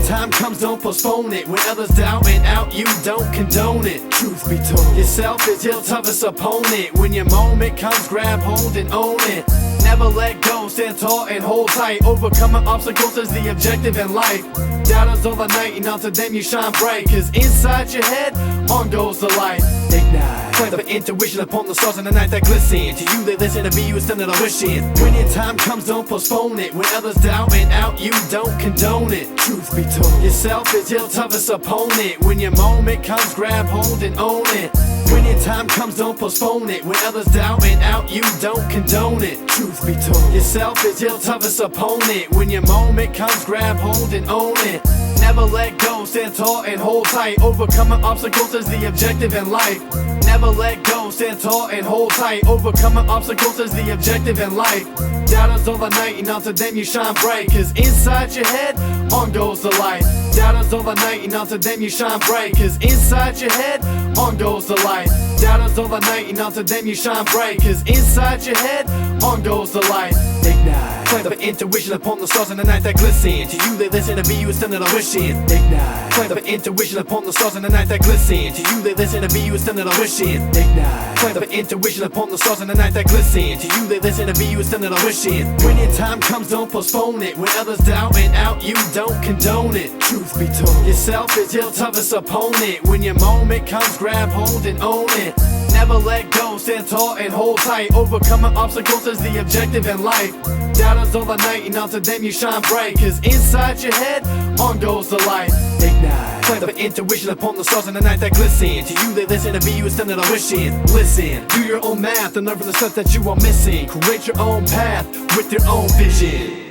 time comes, don't postpone it. When others doubt and out, you don't condone it. Truth be told, yourself is your toughest opponent. When your moment comes, grab hold and own it. Never let go, stand tall and hold tight. Overcoming obstacles is the objective in life. Doubters all the night, and onto them you shine bright. Cause inside your head, on goes the light. Ignite, play the intuition upon the stars in the night that glisten. To you they listen, to be you instead of wishing. When your time comes, don't postpone it. When others doubt and out, you don't condone it. Truth be told, yourself is your toughest opponent. When your moment comes, grab hold and own it. When your time comes, don't postpone it. When others doubt and out, you don't condone it. Truth be told, yourself is your toughest opponent. When your moment comes, grab hold and own it. Never let go, stand tall and hold tight. Overcoming obstacles is the objective in life. Never let go, stand tall and hold tight. Overcoming obstacles is the objective in life. Doubters all the night, and onto them you shine bright. Cause inside your head, on goes the light. Doubters all the night, and onto them you shine bright. Cause inside your head, on goes the light. Doubters all the night, and onto them you shine bright. Cause inside your head, on goes the light. Ignite, play the intuition upon the stars in the night that glisten. To you they listen, to be you instead of wishing. Ignite, play the intuition upon the stars in the night that glisten. To you they listen, to be you instead of wishing. Ignite, play the intuition upon the stars in the night that glisten. To you they listen, to be you instead of wishing. When your time comes, don't postpone it. When others doubt and out, you don't condone it. Truth be told, yourself is your toughest opponent. When your moment comes, grab hold and own it. Never let go, stand tall and hold tight. Overcoming obstacles is the objective in life. Doubters all the night, and onto them you shine bright. Cause inside your head, on goes the light. Ignite, play the intuition upon the stars in the night that glisten. To you they listen, to be you instead of wishing. Listen, do your own math and learn from the stuff that you are missing. Create your own path with your own vision.